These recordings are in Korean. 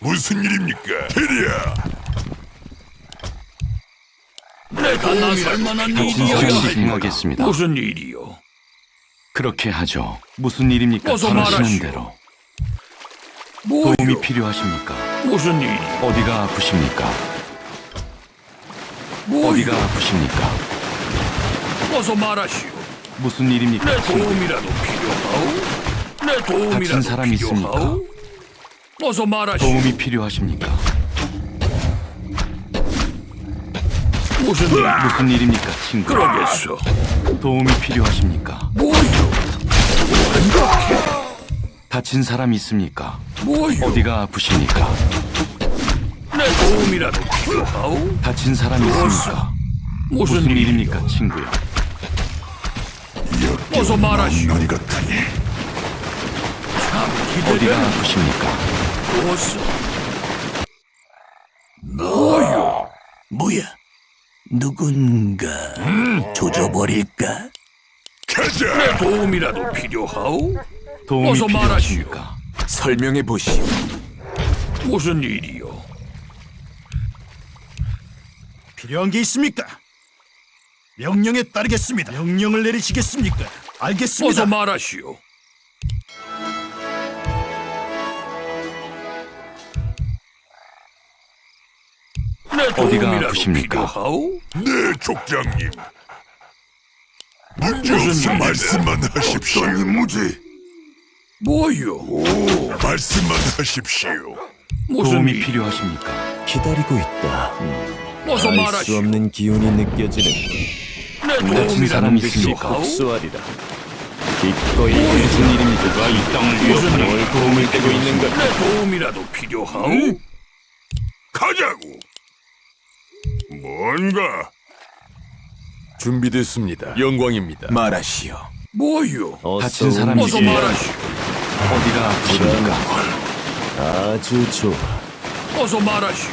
무슨 일입니까? 테리야! 내가 나설 만한 다친 일이야. 사람이 행하겠습니다. 무슨 일이요? 그렇게 하죠. 무슨 일입니까? 어서 바라시는 말하시오. 대로. 뭐요? 도움이 필요하십니까? 무슨 일? 어디가 아프십니까? 뭐요? 어디가 아프십니까? 어서 말하시오. 무슨 일입니까? 내 도움이라도 필요하오? 내 도움이라도 다친 사람 있습니까? 필요하오? 어서 말하시오. 도움이 필요하십니까? 무슨 일? 무슨 일입니까, 친구? 그러겠어. 도움이 필요하십니까? 뭐요? 다친 사람 있습니까? 뭐요? 어디가 아프십니까? 내 도움이라도 필요하오? 다친 사람 있습니까? 무슨 무슨 일이요? 일입니까, 친구요? 어서 말하시오. 너리 같으니 참 어디가 기대되는 아프십니까? 무엇? 뭐요? 뭐야? 누군가 조져버릴까? 가자! 내 도움이라도 필요하오? 도움이 어서 필요하십니까? 설명해 보시오. 무슨 일이요? 필요한 게 있습니까? 명령에 따르겠습니다. 명령을 내리시겠습니까? 알겠습니다. 어서 말하시오. 내 어디가 도움이라도 아프십니까? 필요하오? 네, 족장님. 문제 무슨 없음 일인데? 말씀만 하십시오. 어떤 임무지? 뭐요? 오, 말씀만 하십시오. 무슨 도움이 일? 필요하십니까? 기다리고 있다. 어서 알 수 말하시오. 없는 기운이 느껴지는 내 다친 도움이라도 사람 듯이 있습니까? 복수하리라. 기꺼이 무슨 일입니까? 그가 이 땅을 무슨 위협하는 일? 도움을 되고 있는 것. 내 도움이라도 필요하오? 가자고! 뭔가? 준비됐습니다. 영광입니다. 말하시오. 뭐요? 다친 사람이 어서 있습니까? 말하시오. 어디가 아프십니까? 아주 좋아. 어서 말하시오.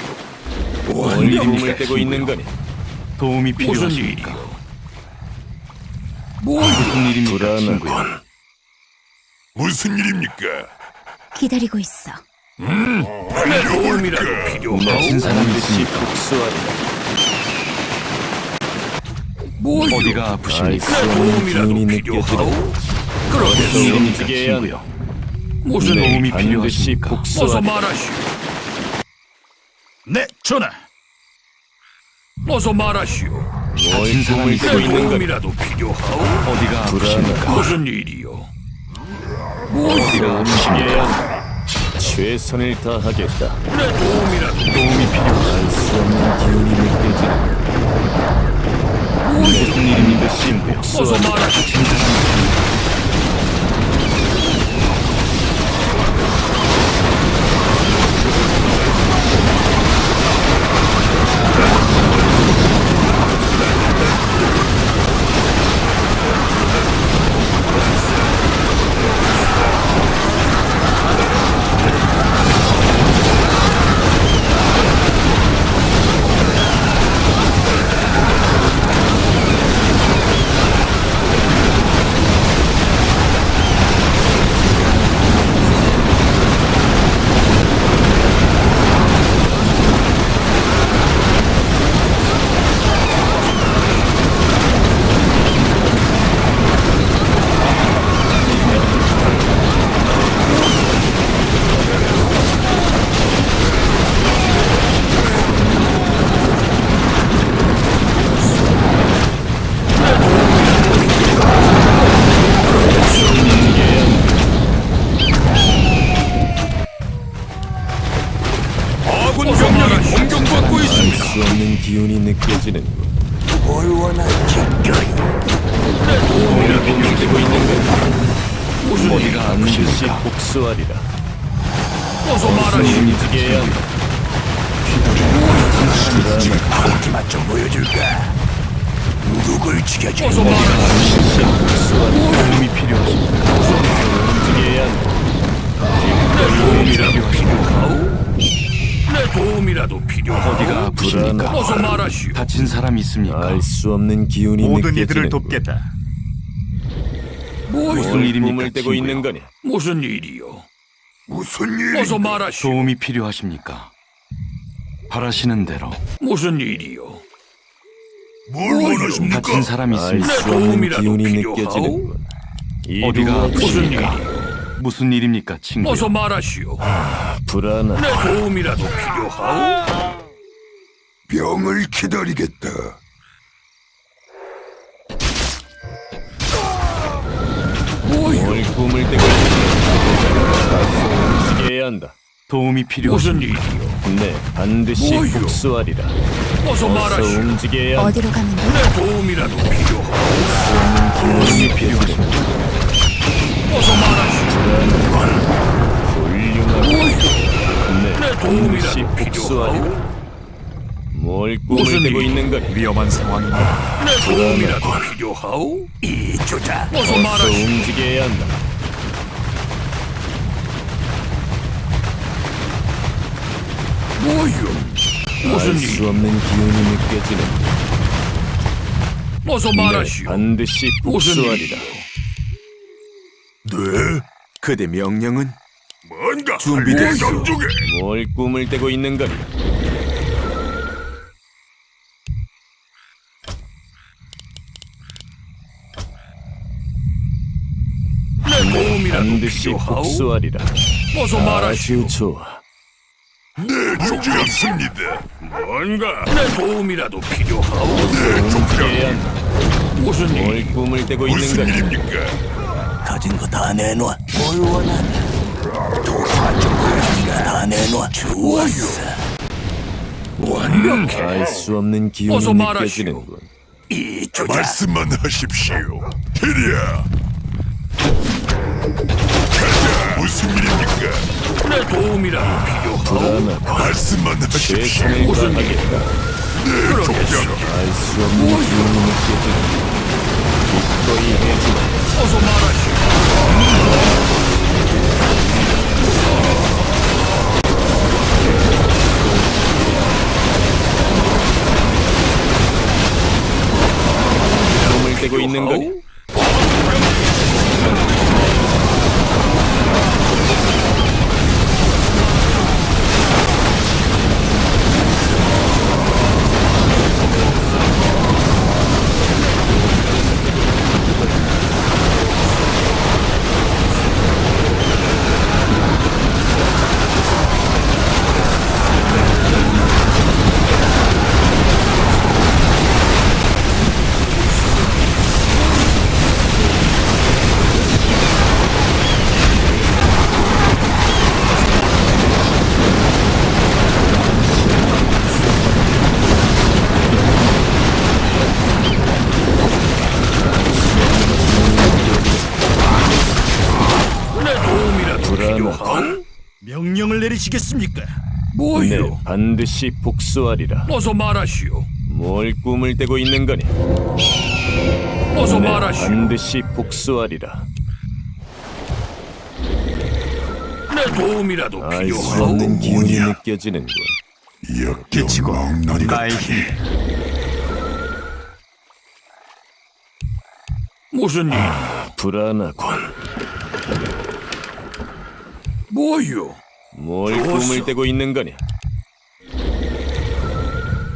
무슨 일입니까? 도움을 되고 있는 거니. 도움이 무슨 필요하십니까? 일이요? 뭐요? 무슨 일입니까, 불안하군. 친구요? 무슨 일입니까? 기다리고 있어. 내 도움이라도 필요하오? 다친 사람 있습니까? 복수하리라. 뭐요? 어디가 알 아프십니까? 수 내 없는 도움이라도 기운이 필요하오? 느껴지는 무슨 그러겠소. 일입니까, 움직여야 친구요? 무슨 일? 도움이 반드시 필요하십니까? 어서 복수하리라. 말하시오. 네, 전하. 어서 말하시오. 다친 사람 도움을 내 되고 있는 거니. 도움이라도 필요하오? 어디가 아프십니까? 무슨 일이요? 어디가 아프십니까? 해야 한다. 최선을 다하겠다. 내 도움이라도 도움이 필요하십니까? 알 수 없는 기운이 느껴지는 무슨 일입니까, 친구요? 어서 말하시오. 다친 사람 있습니까? 아군 병력이 공격받고 있습니다. 알 수 없는 기운이 느껴지는 내 도움이라도 되고 있는 것. 무슨 일? 어디가 반드시 아프십니까? 복수하리라. 어서 무슨 말하시오. 일입니까, 움직여야 친구요? 한다. 고기만 좀 보여줄까? 누굴 죽여줄 어서 말하시오. 반드시 복수하리라. 도움이 필요하십니까? 움직여야 한다. 내 도움이라도 필요하오? 내 도움이라도 필요하오? 어디가 아프십니까? 어서 말하시오. 다친 사람 있습니까? 알 수 없는 기운이 모든 느껴지는 이들을 돕겠다. 뭐요? 무슨 일입니까, 꿈을 떼고 친구요? 있는 거니. 무슨 일이요? 무슨 일? 어서 말하시오. 도움이 필요하십니까? 바라시는 대로. 무슨 일이요? 뭘 원하십니까? 다친 사람이 알 있습니까? 수 없는 도움이라도 기운이 필요하오? 느껴지는군. 어디가 무슨 아프십니까? 일이요? 무슨 일입니까, 친구요? 어서 말하시오. 불안한 내 도움이라도 필요하오? 병을 기다리겠다. 뭐요? 뭘 꿈을 대고 있는 움직여야 한다. 도움이 무슨 필요하십니까? 일이요? 네, 반드시 뭐요? 복수하리라. 어서 어서 말하시오. 움직여야 한다. 어디로 가면 돼? 내 도움이라도 필요하오? 도움이 필요하십니까? 어서 말하시오. 훌륭하고 뭐요? 네, 내 반드시 도움이라도 복수하리라. 필요하오? 뭘 무슨 꿈을 대고 일이요? 있는 거니? 위험한 상황입니다. 내 도움이라도 필요하오? 이조다. 어서 어서 말하시오. 움직여야 한다. 뭐요? 무슨 알 수 일? 없는 기운이 느껴지는. 어서 네, 말하시오. 반드시 무슨 복수하리라. 네? 그대 명령은? 뭔가 준비됐소. 할일 중에 뭘 꿈을 대고 있는 거니? 내 도움이라도 반드시 필요하오? 복수하리라. 어서 말하시오. 아주 좋아. 네, 준비했습니다. 뭔가 내 도움이라도 필요하오? 움직여야 한다. 무슨 일? 뭘 꿈을 대고 있는 무슨 거니? 일입니까? 가진 거 다 내놔. 뭘 원하냐? 도시만 좀 보여주니까 다 내놔. 좋았어. 완벽해. 알 수 없는 기운이 어서 말하시오. 느껴지는군. 이조다. 말씀만 하십시오. 테리야. 가자. 무슨 일입니까? 내 도움이라도 필요하오? 불안하고 말씀만 하십시오. 최선을 무슨 다하겠다. 그러겠소. 알 수 없는 기운이 느껴지는군. 기꺼이 해주마. 어서 말하시오. 꿈을 대고 있는 거니? 내 도움이라도 불안하고. 필요하오? 명령을 내리시겠습니까? 뭐요? 네, 반드시 복수하리라. 어서 말하시오. 뭘 꿈을 대고 있는 거니? 어서 네, 말하시오. 반드시 복수하리라. 내 도움이라도 알 수 필요하오? 없는 기운이 느껴지는군. 끼치고 나의 힘. 무슨 일? 불안하군. 뭐요? 뭘 좋았어. 꿈을 대고 있는 거니?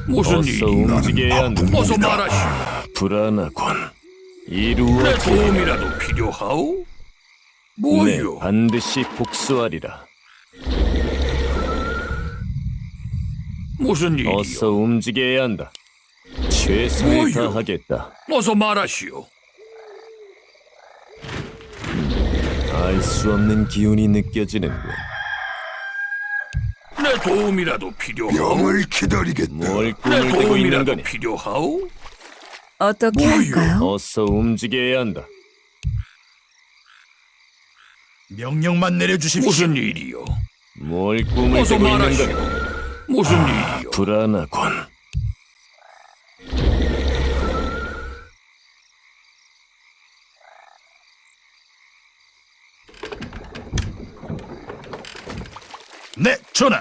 무슨 어서 일이? 움직여야 한다. 어서 말하시오. 불안하군. 내 이루어지리라. 도움이라도 필요하오? 네, 뭐요? 반드시 복수하리라. 무슨 일이요? 어서 움직여야 한다. 최선을 뭐요? 다하겠다. 어서 말하시오. 알 수 없는 기운이 느껴지는군. 내 도움이라도 필요하오? 병을 기다리겠다. 뭘 내 꿈을 대고 있는 도움이라도 거니? 필요하오? 어떻게 뭐요? 할까요? 어서 움직여야 한다. 명령만 내려주십시오. 무슨 일이요? 뭘 꿈을 어서 대고 있는 말하시오. 거니? 무슨 일이요? 불안하군. 네, 전하.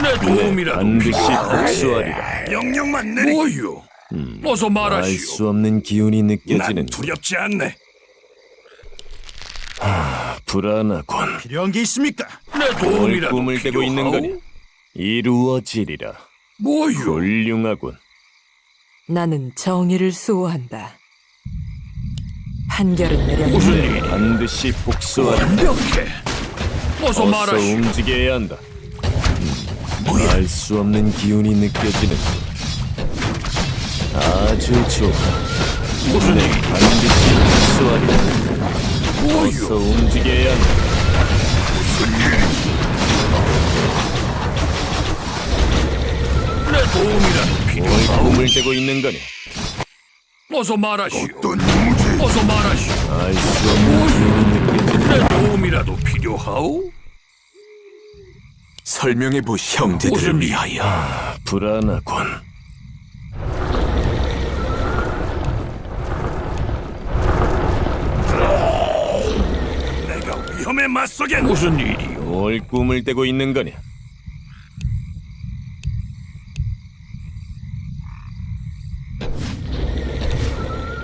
내 도움이라도 반드시 필요하오? 복수하리라. 명령만 내리. 뭐요? 어서 알 말하시오. 수 없는 기운이 난 느껴지는 두렵지 않네. 불안하군. 필요한 게 있습니까? 내 뭘 도움이라도 꿈을 대고 있는 필요하오? 거니? 이루어지리라. 뭐요? 훌륭하군. 나는 정의를 수호한다. 판결은 내렸다. 무슨 일이? 반드시 복수하라. 완벽해. 어서 어서 말하시오. 움직여야 한다. 알 수 없는 기운이 느껴지는. 아주 좋아. 무슨 일이? 반드시 복수하리라. 어서 뭐요? 움직여야 한다. 내 도움이라도 뭘 필요하오? 꿈을 대고 있는 거니? 어서 말하시오. 어떤 임무지? 어서 말하시오. 알 수 없는 기운이 느껴지는. 내 도움이라도 필요하오? 설명해보 형제들을 무슨 일? 위하여. 불안하군. 내가 위험에 맞서겠네. 무슨 일이요? 뭘 꿈을 대고 있는 거냐?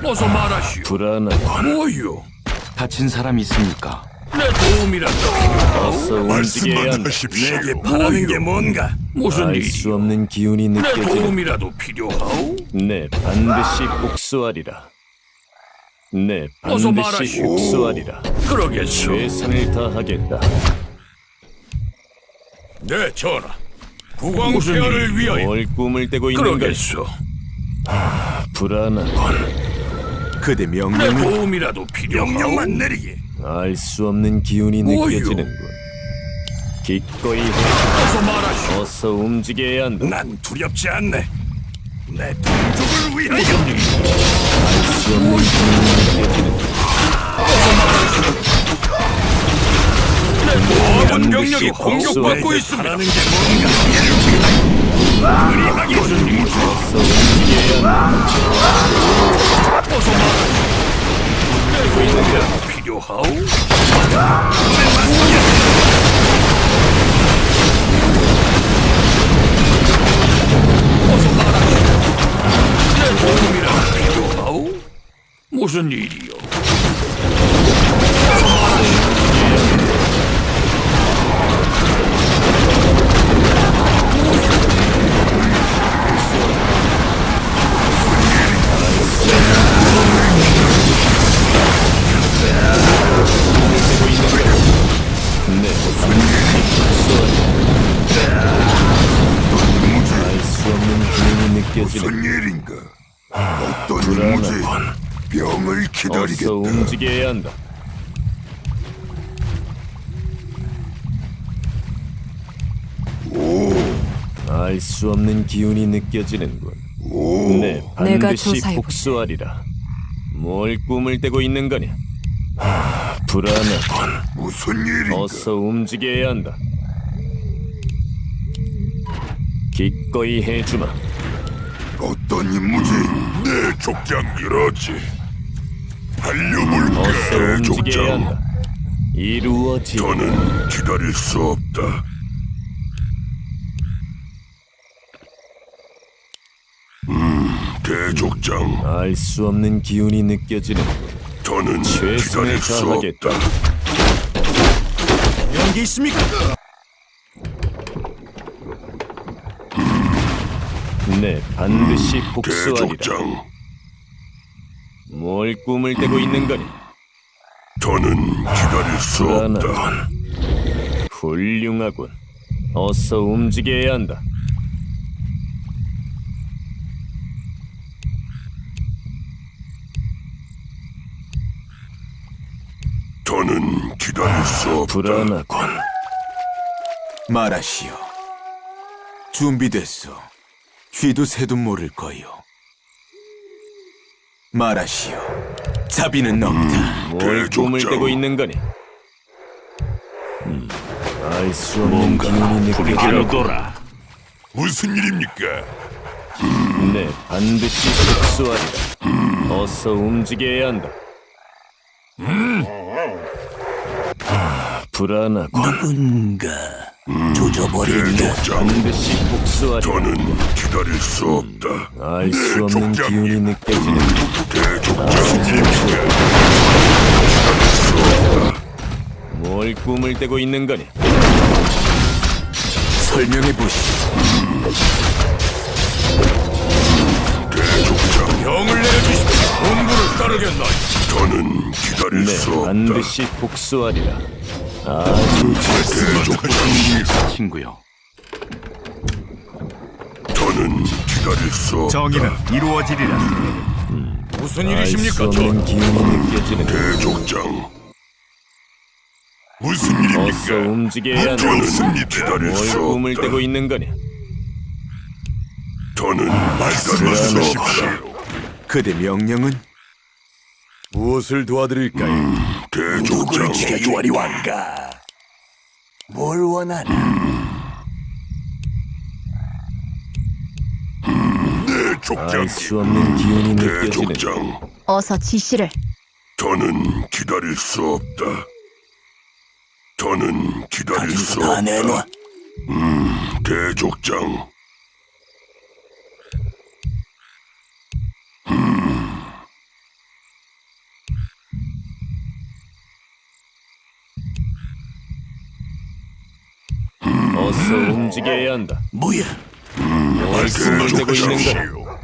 어서 말하시오. 불안하군. 뭐요? 다친 사람 있습니까? 내 도움이라도 필요하오? 어서 움직여야 말씀만 한다. 하십시오. 내게 바라는 게 뭔가? 무슨 알 수 일이요? 없는 기운이 내 느껴지는. 도움이라도 필요하오? 네, 반드시 복수하리라. 네, 어서 반드시 말하시오. 복수하리라. 그러겠소. 최선을 다하겠다. 네, 전하. 국왕 폐하를 위하여. 뭘 꿈을 대고 있는 거야? 그러겠소. 불안하군. 그대 내 명령은 도움이라도 필요하오? 내리게. 알 수 없는 기운이 뭐요? 느껴지는군. 기꺼이 해. 어서 말하시오. 어서 움직여야 한다. 난 두렵지 않네. 내 동족을 위하여. 무슨 일이요? 알 수 없는 기운이 느껴지는군. 내 모든 도움이라도 병력이 필요하오? 공격받고 내게 있습니다. 바라는 게 뭔가? 무슨 일이요? 어서 움직여야 한다. 어서 말하시오. 내 도움이라도 필요하오? 어서 말하시오. 내 도움이라도 필요하오? 무슨 일이요? 네, 알 수 없는 기운이 느껴지는. 무슨 일인가? 어떤 임무지? 병을 어서 기다리겠다. 움직여야 한다. 알 수 없는 기운이 느껴지는군. 네, 내가 반드시 조사해볼게. 복수하리라. 뭘 꿈을 대고 있는 거냐? 불안하군. 무슨 일인가? 어서 움직여야 한다. 기꺼이 해주마. 어떤 임무지? 내 족장 그렇지. 달려볼까, 어서 움직여야 족장. 한다. 이루어지. 저는 기다릴 수 없다. 대족장, 알 수 없는 기운이 느껴지는. 저는 최선을 기다릴 수 다하겠다. 없다. 필요한 게 있습니까? 네, 반드시 복수하리라. 대족장, 뭘 꿈을 대고 있는 거니? 저는 기다릴 수 없다. 불안하군. 훌륭하군. 어서 움직여야 한다. 저는 기다릴 수 없다. 불안하군. 말하시오. 준비됐소. 쥐도 새도 모를 거요. 말하시오. 자비는 없다. 뭘 꿈을 대족장. 대고 있는 거니? 알 수 없는 기운이 느껴지는. 무슨 일입니까? 네, 반드시 복수하리라. 어서 움직여야 한다. 불안하군. 누군가 조져버린다. 대족장, 반드시 복수하리라. 저는 기다릴 수 없다. 알 수 없는 족장님. 기운이 느껴지는. 대족장, 무슨 일입니까? 뭘 뭘 꿈을 대고 있는 거니? 설명해 보시오. 병을 내려주십시오. 본부를 따르겠나요? 더는 기다릴 네, 수 없다. 반드시 복수하리라. 아주 대족장, 친구요. 더는 기다릴 수 없다. 정의는 이루어지리라. 무슨 일이십니까, 알수 없는 기운이 느껴지는 대족장, 무슨 어서 일입니까? 움직여야 한다. 더는 기다릴 뭘 수 꿈을 없다. 대고 있는 거니? 더는 기다릴 수 없다. 그대 명령은 무엇을 도와드릴까요? 대족장, 제주와리 왕가. 뭘 원하나? 대족장, 알 수 없는 기운이 느껴지는 대족장, 어서 지시를. 더는 기다릴 수 없다. 더는 기다릴 수 다 내놔. 없다. 대족장, 어서 움직여야 한다. 뭐야? 뭘 꿈을 대고 있는 거니? 대족장이요.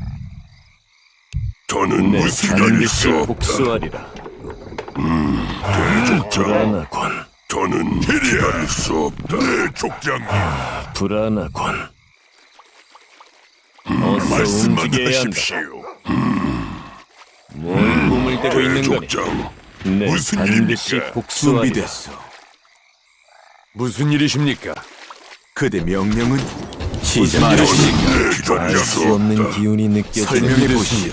더는 네, 기다릴 반드시 수 없다. 복수하리라. 대족장, 불안하군. 더는 기다릴 수 없다. 대족장님, 불안하군. 어서 말씀만 움직여야 한다. 하십시오. 뭘 꿈을 대고 있는 거니? 대족장, 네, 무슨 반드시 일입니까? 복수하리라. 준비됐소. 무슨 일이십니까? 그대 명령은 무슨 시작하시오. 더는 기다릴 알 수 수 없는 없다. 기운이 느껴지는 설명해 보시오.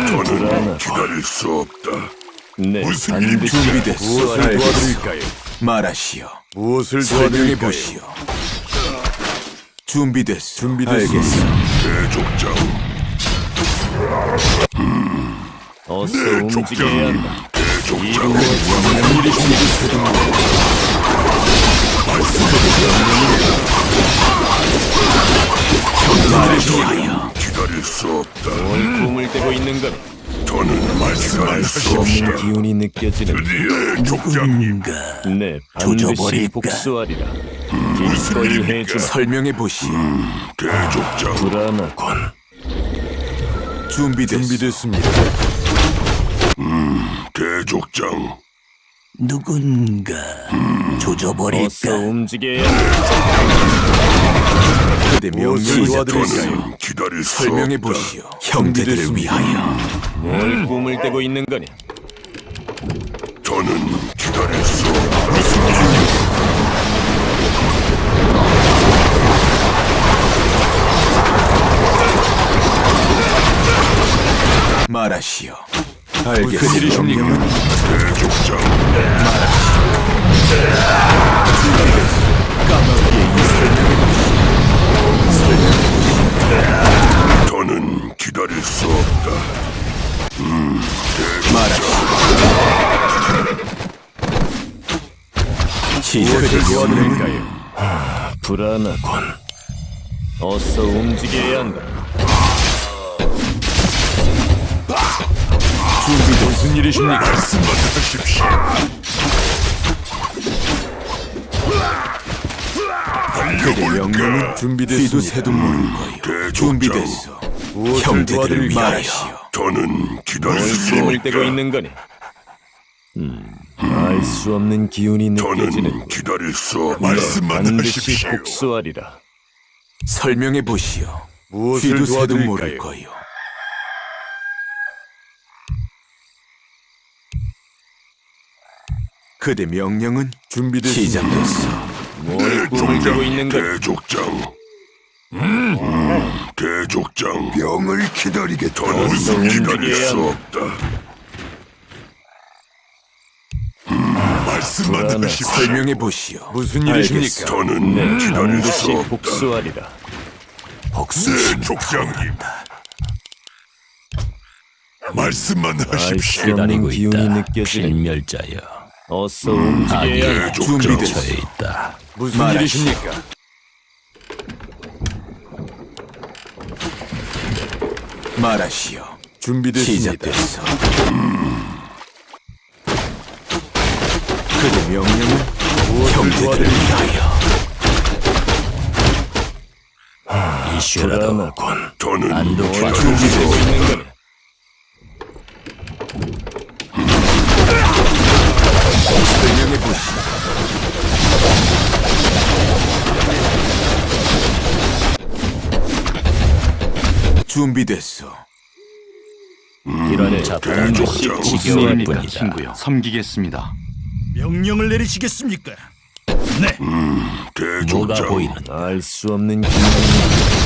더는 기다릴 수 없다. 네, 무슨 반드시 일입니까? 복수하리라. 도와드릴까요? 말하시오. 무엇을 설명해 보시오. 준비됐소. 알겠소. 대족장, 어서 움직여야 한다. 대족장, 기다릴 수 없다. 뭘 꿈을 대고 있는 거니? 더는 말씀할 수 수 없는 없다. 기운이 느껴지는 예, 족장님, 네, 반드시 조져버릴까? 복수하리라. 기꺼이 해주마. 설명해 보시오. 대족장, 불안하군. 준비됐습니다. 대족장, 누군가 어서 조져버릴까? 움직여야 한다. 그대 명령을 도와드릴까요? 더는 기다릴 수 설명해 없다. 보시오. 형제들을 위하여. 뭘 꿈을 대고 있는 거니? 더는 기다릴 수 없다. 무슨 일입니까? 말하시오. 알겠소. 명령은 대족장, 더는 기다릴 수 없다. 시작을 도와드릴까요? 불안하군. 어서 움직여야 한다. 무슨 일이십니까? 말씀만 하십시오. 그대 명령은 쥐도 새도 모를 거요. 대족장, 준비됐소. 형제들을 위하여. 더는 기다릴 뭘 수 꿈을 대고 없다. 있는 거니? 알 수 없는 기운이 느껴지는 더는 기다릴 수 없다. 네, 말씀만 반드시 하십시오. 복수하리라. 설명해 보시오. 무엇을 쥐도 새도 모를 도와드릴까요? 거요. 그대 명령은 시작됐소. 뭘 꿈을 대고 있는 거니? 대족장, 대족장, 병을 기다리겠다. 더는 어서 기다릴 움직여야 수 한다. 없다. 말씀만 불안하다. 하십시오. 설명해 보시오. 무슨 일이십니까? 더는 네, 기다릴 수 반드시 없다. 복수하리라. 대족장님, 말씀만 알 수 하십시오. 없는 기운이 느껴지는 필멸자여. 어서 움직여야 한다. 대족장, 있다. 무슨 말하시오. 일이십니까? 말하시오. 준비됐습니다. 시작됐어. 그대 명령은 형제들을 위하여. 이슈라도 저는 안독받고 준비되고 있는 거네. 설명해 보시오. 준비됐어. 이런 반드시 지겨울 복수하리라. 뿐이다. 섬기겠습니다. 명령을 내리시겠습니까? 네. 뭐가 보이는 알 수 없는 기운이 느껴지는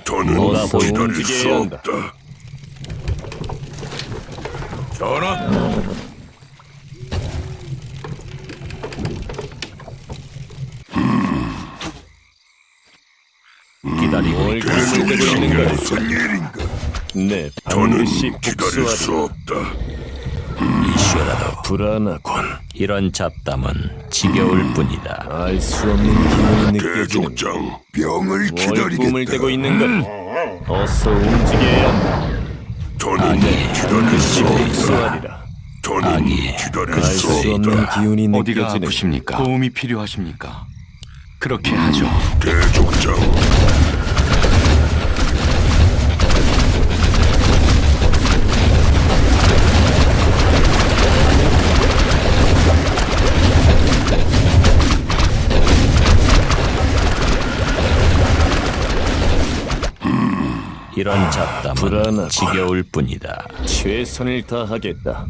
저는 뭐가 기다릴 수 움직여야 한다. 없다. 전하, 기다리고 뭘 있다. 기술되고 있는 거네. 무슨 일인가? 네, 저는 반드시 기다릴 수 복수하리라. 없다. 이슈라도 불안하군. 이런 잡담은 지겨울 뿐이다. 알 수 없는 기운이 느껴지는 대족장, 병을 뭘 꿈을 기다리겠다. 대고 있는 건 어서 움직여야 한다. 저는 기다릴 수 없다. 복수하리라. 저는 기다릴 알 수 수 없는 없다. 기운이 어디가 느껴지는 아프십니까? 도움이 필요하십니까? 그렇게 하죠. 대족장, 이런 잡담은 불안하군. 지겨울 뿐이다. 최선을 다하겠다.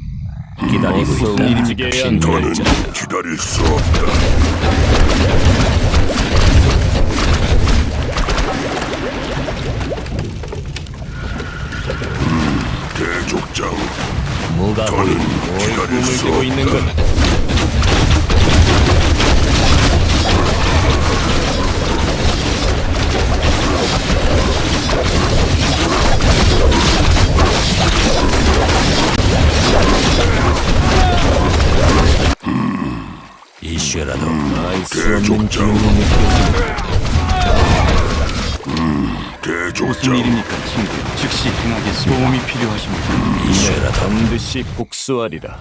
기다리고 어서 있다. 움직여야 한다. 저는 기다릴 수 없다. 대족장, 뭐가 저는 보이는 기다릴 꿈을 수 대고 있는 없다. 건 이슈라도 알 수 없는 대족장. 기운이 느껴지는 무슨 대족장, 일입니까, 친구? 즉시 행하겠습니다. 도움이 필요하십니까? 이슈라도 반드시 복수하리라.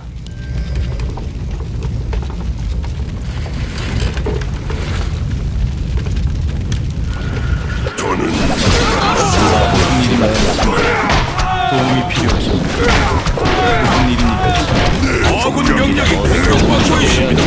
저는 도움이 필요하십니까? 무슨 일입니까? 아군 병력이 공격받고 있습니다.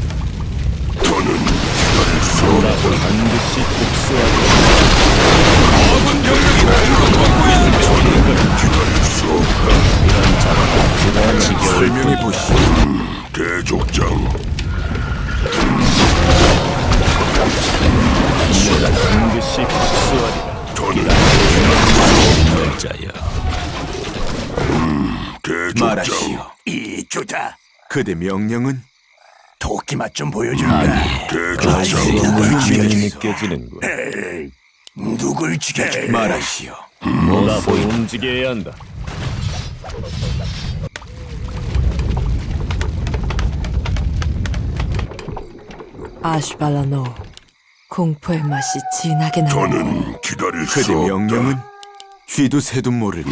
저는 기다릴 수 없다. 반드시 복수하리라. 아군 병력이 공격받고 있습니다. 기다릴 수 없다. 설명해 보시오. 대족장, 반드시 복수하리라. 저는 열자여 대족장, 말하시오. 이주다. 그대 명령은 도끼 맛 좀 보여줄까? 알 수 대족장, 없는 기운이 죽이겠어. 느껴지는군. 누굴 죽여줄? 말하시오. 뭐가 보이 움직여야 한다. 아슈발라노, 공포의 맛이 진하게 나는 저는 기다릴 그대 수 명령은 없다. 쥐도 새도 모를 것.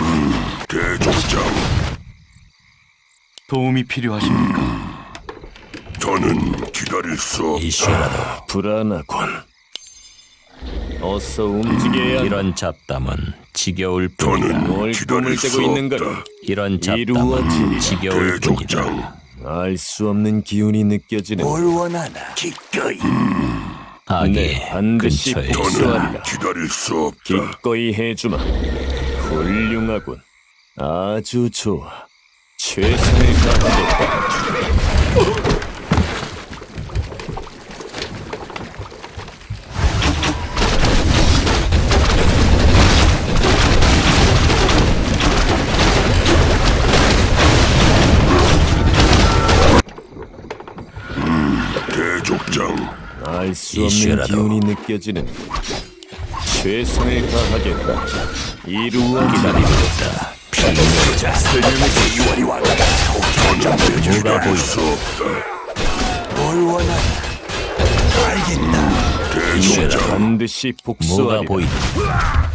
대족장, 도움이 필요하십니까? 저는 기다릴 수 없다. 이슈라도 불안하군. 어서 움직여야 한다. 이런 잡담은 지겨울 저는 뿐이다. 뭘 기다릴 꿈을 수 대고 있는 없다. 거니? 이런 이루어지리라. 잡담은 지겨울 뿐이다. 대족장, 알 수 없는 기운이 느껴지는 뭐? 군. 뭘 원하나? 기꺼이. 네, 악이 반드시 근처에 복수. 있다. 복수하리라. 기다릴 수 없다. 기꺼이 해주마. 훌륭하군. 아주 좋아. 최선을 다하겠다. 대족장. 알 수 없는 이슈라도. 기운이 느껴지는 최선을 다하겠다. 이루어 기다리고 있다. 필멸자 대의원이 왔다. 도끼만 보여줄까? 뭐가 보일 수 없다. 뭘 원하나? 알겠다. 대족장. 반드시 뭐가 복수하리라. 보인다.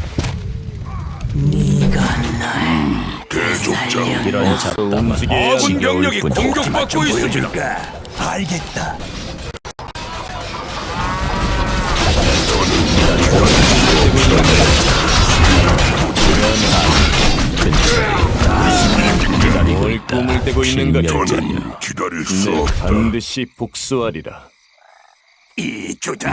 네가 날 대족장. 이런 잡담은 움직여야 아군 지겨울 병력이 뿐. 도끼만 공격받고 좀 있습니다. 보여줄까? 알겠다. 뭘 꿈을 대고 있는 거냐? 저는 기다릴 수 네, 없다. 반드시 복수하리라. 이주다.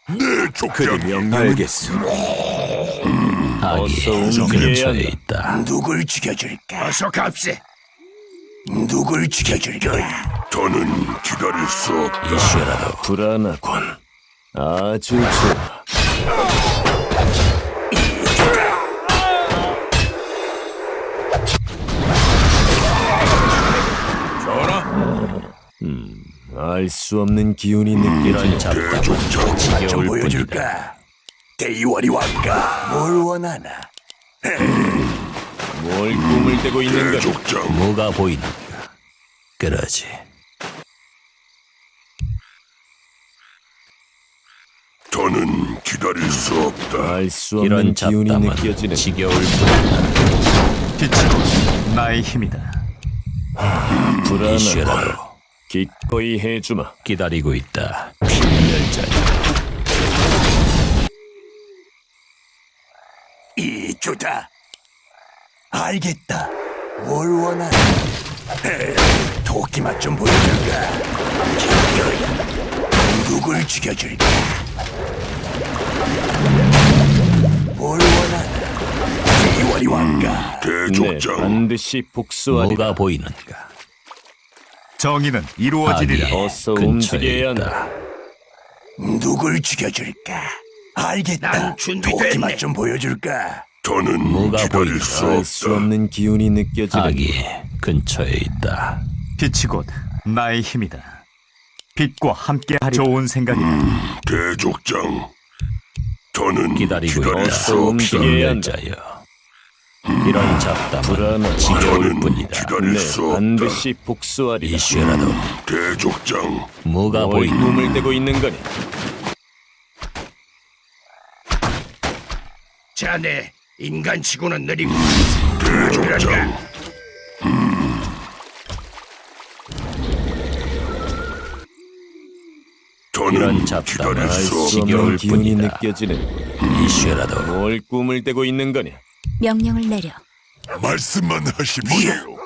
대족장. 알겠소. 어서 움직여야 한다. 있다. 누굴 죽여줄까? 어서 갑세. 누굴 죽여줄까? 저는 기다릴 수 없다. 이슈라도 불안하군. 아주 좋아. 전하, 알 수 없는 기운이 느껴지는 대족장. 좀 지겨울 뿐이다. 보여줄까? 대의원이 왔까? 뭘 원하나? 뭘 꿈을 대고 있는 거냐? 대족장. 뭐가 보이는가? 그러지. 저는 기다릴 수 없다. 알 수 없는 이런 기운이 잡담은 느껴지는 지겨울 뿐이다. 빛이 나의 힘이다. 불안하군. 이슈라도 기꺼이 해주마. 기다리고 있다. 필멸자. 이주다. 알겠다. 뭘 원하나? 도끼맛 좀 보여줄까? 기꺼이. 누굴 죽여줄까? 뭘 원하나? 대의원이 왔까? 네, 대족장. 반드시 복수하리라. 뭐가 보이는가? 정의는 이루어지리라. 어서 근처에 움직여야 한다. 누굴 죽여줄까? 알겠다. 난 준비됐네. 도끼맛 좀 보여줄까? 저는 뭐가 기다릴 보이나? 수 알 수 없다. 없는 기운이 느껴지는 아기 근처에 있다. 빛이 곧 나의 힘이다. 빛과 함께하리. 좋은 생각이다. 대족장. 저는 기다리고 기다릴 있다. 수 없다. 움직여야 한다. 필멸자여. 이런 잡담은 지겨울 저는 뿐이다. 기다릴 네, 수 없다. 반드시 복수하리라. 이슈라도 대족장. 뭐가 뭘 보이나? 꿈을 대고 있는 거냐? 자네 인간치고는 느리고 대족장. 저는 이런 잡담은 기다릴 알 수 수 없다. 지겨울 없는 기운이 뿐이다. 느껴지는 이슈라도 뭘 꿈을 대고 있는 거냐? 명령을 내려. 말씀만 하십시오.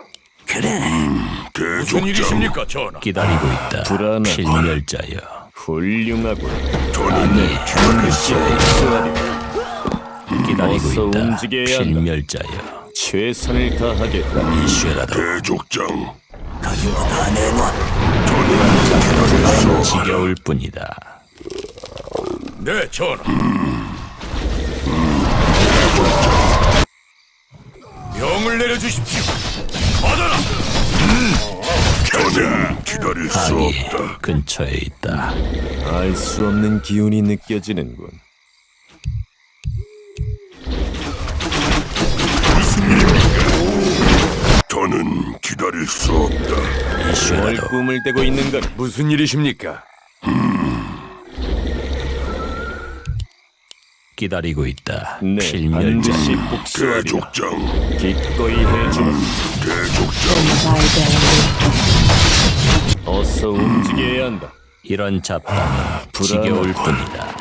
그래. 무슨 대족장. 일이십니까, 전하? 기다리고 있다. 불안하군. 필멸자여. 훌륭하군. 저는 반드시 복수하리라. 기다리고 어서 있다. 움직여야 한다. 필멸자여. 최선을 다하겠다. 이슈라도 대족장. 다 내놔. 지겨울 뿐이다. 네, 전하. 명을 내려주십시오. 받아라. 저는 기다릴 수 아기 없다. 근처에 있다. 알 수 없는 기운이 느껴지는군. 저는 기다릴 수 없다. 뭘 이슈라도 꿈을 대고 있는 거냐? 무슨 일이십니까? 기다리고 있다. 네, 필멸자. 반드시 복수하리라. 대족장. 기꺼이 해주마. 대족장. 어서 움직여야 한다. 이런 잡담은 지겨울 뿐이다.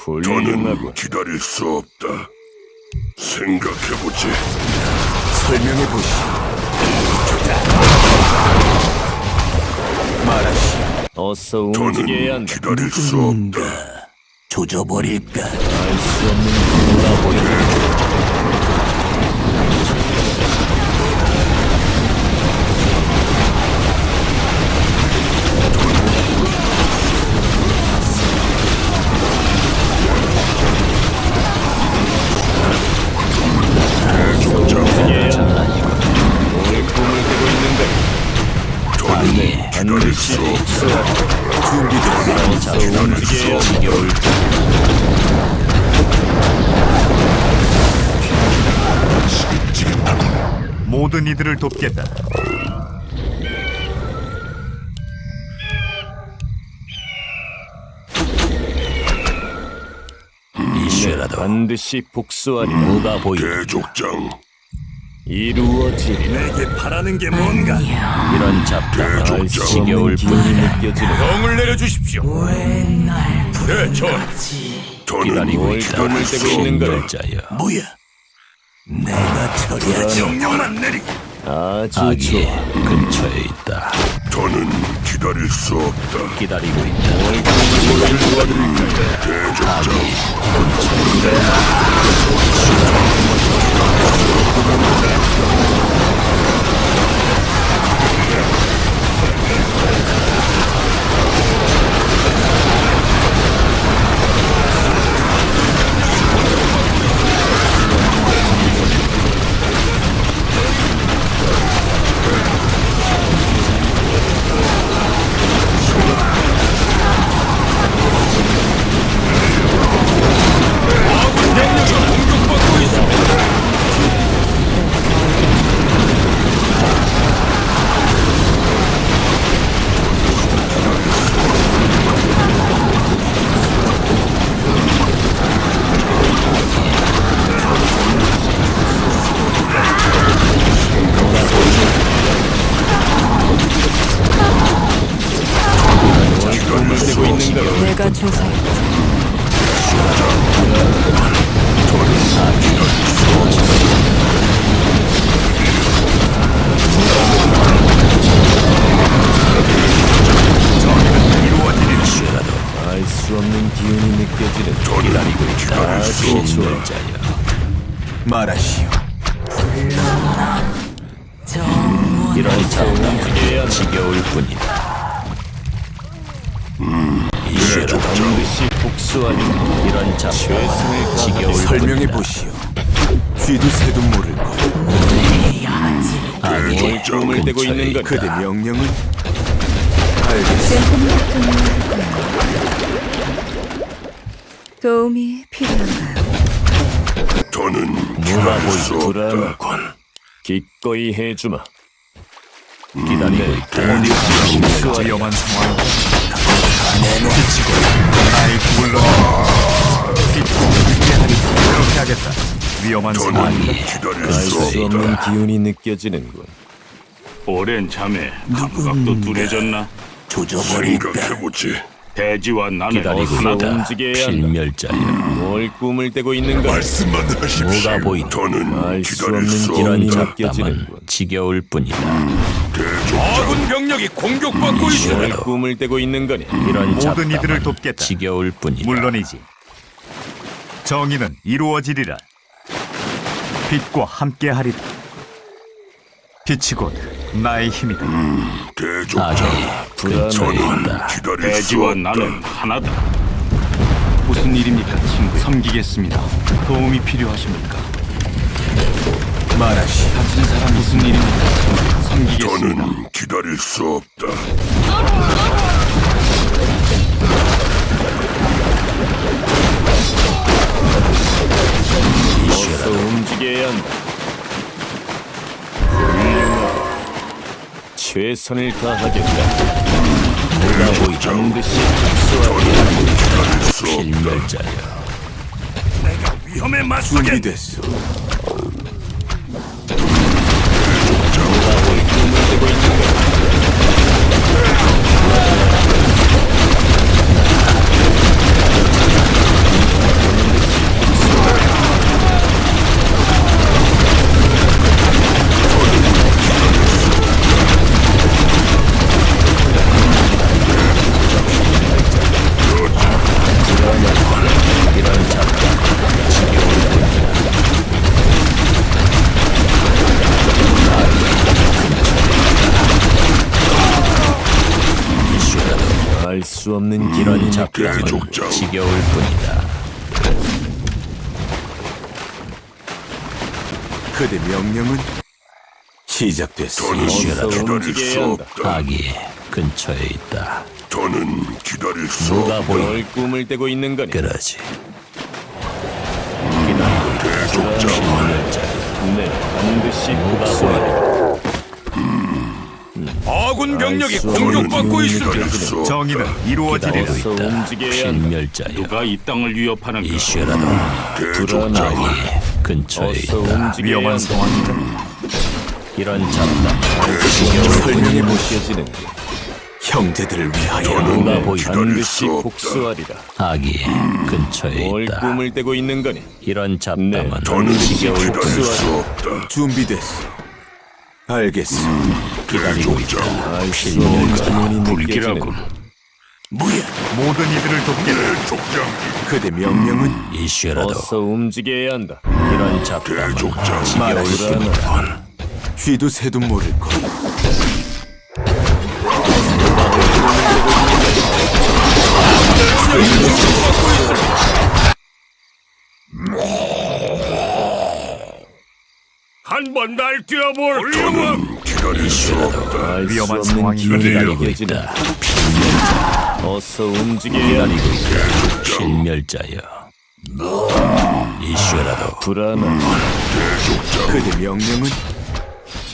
저는 훌륭하군. 기다릴 수 없다. 생각해보지. 어서 저는 움직여야 한다. 기다릴 수 없다. 조져버릴까? 알 수 없는 대족장. 기다릴 수 없다. 준비됐어. 움직여야 지겨울 모든 이들을 돕겠다. 이제라도 반드시 복수하리. 뭐가 보이나 대족장, 이루어지리. 내게 바라는 게 뭔가? 이런 잡담 알수 없는 기운이 느껴지는 명을 내려주십시오. 네, 전하. 저는 기다리고 있다. 기다릴 수 되고 있는 없다. 걸 자여. 뭐야? 내가 처리하지. 명령만 내리. 아주 좋아. 근처에 있다. 저는 기다릴 수 없다. 기다리고 있다. 내가 조사했다. 알 수 없는 기운이 느껴지는 기다리고 있다. 아주 좋아. 자여. 말하시오. 이런 잡담 움직여야 지겨울 뿐이다. 이제라도 반드시 복수하리. 이런 잡담 지겨울 설명해 뿐이다. 보시오. 쥐도 새도 모를 것. 뭘 꿈을 대고 있는 건가? 그대 명령은 알겠소. 도움이 필요한가요? 저는 누가 기다릴 수 없다. 보이더라군. 기꺼이 해주마. 기다리고 있다. 위험한 상황. 나의 물론 그렇게 하겠다. 위험한 상황. 기다릴 알 수 수 없다. 없는 기운이 느껴지는군. 오랜 잠에 감각도 둔해졌나? 조져버릴까? 생각해보지. 대지와 나는 기다리고 하나다. 움직여야 필멸자야. 뭘 꿈을 대고 있는 거야? 말씀만 하십시오. 뭐가 보이나? 저는 알 수 기다릴 없는 수 기운이 없다. 느껴지는군. 지겨울 뿐이다. 아군 병력이 공격받고 뭘 있습니다. 꿈을 대고 있는 거니? 이런 모든 잡담은 이들을 돕겠다. 지겨울 뿐이다. 물론이지. 정의는 이루어지리라. 빛과 함께하리라. 빛이 곧 나의 힘이다. 대족장, 불안해한다. 저는 기다릴 수 대지와 없다. 나는 하나다. 무슨 일입니까, 친구? 섬기겠습니다. 도움이 필요하십니까? 말하시오. 다친 사람 무슨 일입니까, 친구? 섬기겠습니다. 저는 기다릴 수 없다. 어서 움직여야 한다. 훌륭하다. 최선을 다하겠다. 내가 보이 반드시 복수하리. 필멸자야. 내가 위험에 맞서게. 준비됐소. 알 수 없는 기런 잡담은 대족장. 지겨울 뿐이다. 그대 명령은 시작됐어. 어서 움직여야 한다. 아기 근처에 있다. 더는 기다릴 수 누가 없다. 보이? 뭘 꿈을 떼고 있는 거니? 그러지. 네, 반드시 누가 복수하리. 아군 병력이 수 없는 공격받고 기운이 있습니다. 기다릴 수 없다. 정의는 이루어지리라. 어서 움직여야 한다. 필멸자여. 누가 이 땅을 위협하는가? 이슈라도 대족장 아기 근처에 어서 있다. 움직여야 위험한 한다. 상황이다. 이런 잡담 설명이 못 깨지는 형제들을 위하여 누가 누가 보이? 반드시 기다릴 수 없다. 복수하리라. 아기 근처에 뭘 있다. 꿈을 떼고 있는 거니? 이런 잡담은 더는 기다릴 복수하리. 수 없다. 준비됐어. 알겠어. 기다리고 있다. 알수 없는 기운이 불길하군. 모든 이들을 돕기를. 그대 명령은 이슈라도 어서 움직여야 한다. 이런 잡담은 대족장. 지겨울 쥐도 새도 모를 것. 한번 날 뛰어볼 훌륭함. 기다릴 수 없다. 알수 위험한 없는 상황이다. 기운이 기다리고 있다. 어서 움직여야 한다. 필멸자여. 이슈라도 불안한 그대 명령은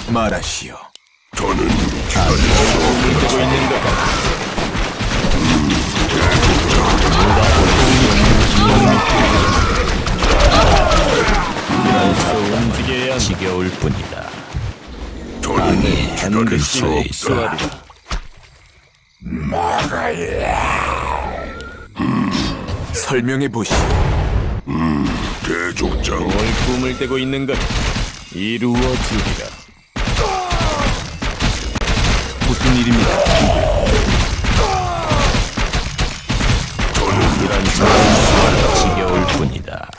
말하시오. 더는 떼고 있는 것 어서 움직여야 한다. 지겨울 뿐이다. 더는 기다릴 수 근처에 없다. 복수하리라. 설명해 보시오. 대족장. 뭘 꿈을 떼고 있는 거니? 이루어지리라. 무슨 일입니까? 지겨울 뿐이다.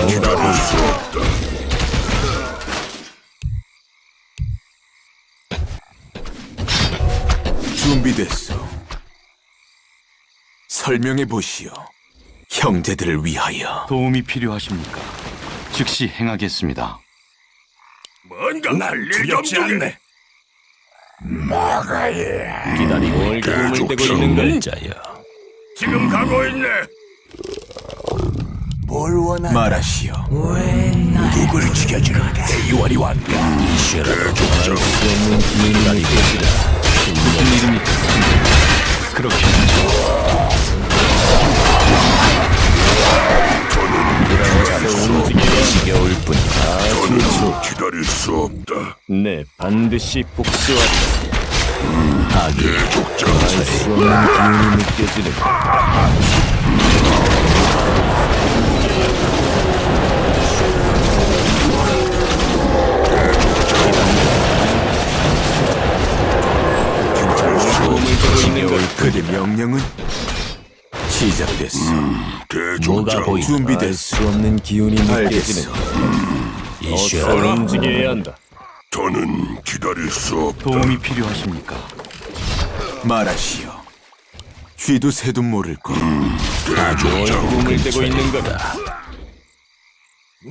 기다릴 수 없다. 준비됐어. 설명해 보시오. 형제들을 위하여. 도움이 필요하십니까? 즉시 행하겠습니다. 뭔가 날 두렵지 않네. 기다리고 뭘 꿈을 떼고 있는 거니? 필멸자여. 지금 가고 있네. 뭘 원하나? 말하시오. 누굴 죽여주는 대의원이 왔다. 이슈라도 알수 없는 기운이 계시다. 무슨 일입니까? 그렇게 하죠. 지겨울 뿐이다. 더는 기다릴 수 없다. 네, 반드시 복수하리라. 아기 알수 없는 기운이 느껴지는 지겨울 그대 명령은 시작됐어. 뭐가 대족장. 보이? 준비됐어. 알수 없는 기운이 느껴지는 알겠어. 어서 이슈라도 움직여야 한다. 더는 기다릴 수 없다. 도움이 필요하십니까? 말하시오. 쥐도 새도 모를 것. 꿈을 떼고 있는 거다.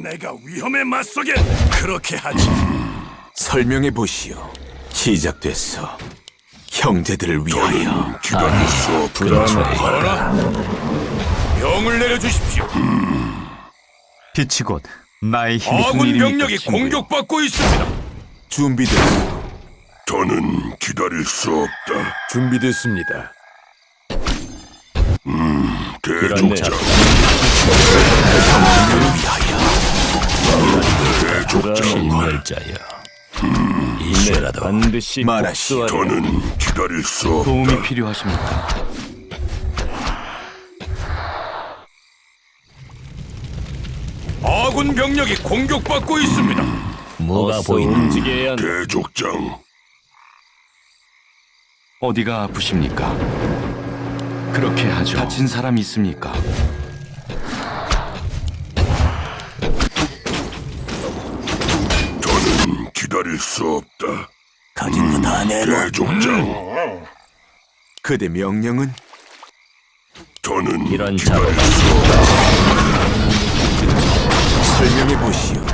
내가 위험에 맞서게 그렇게 하지. 설명해 보시오. 시작됐어. 형제들을 위하여. 기다릴 수 없다. 어라, 병을 내려주십시오. 빛이 곧 나의 힘이. 아군 병력이 공격받고 있습니다. 준비됐어. 더는 기다릴 수 없다. 준비됐습니다. 대족장. 필멸자여. 이슈라도 반드시 말하시오. 복수하리라. 더는 기다릴 수 없다. 도움이 필요하십니까? 아군 병력이 공격받고 있습니다. 뭐가 어서 보이나? 움직여야 한다. 대족장. 어디가 아프십니까? 그렇게 하죠. 다친 사람 있습니까? 더는 기다릴 수 없다. 가진 거 다 내놔. 대족장. 그대 명령은 더는 이런 기다릴 작업. 수 없다. 설명해 보시오.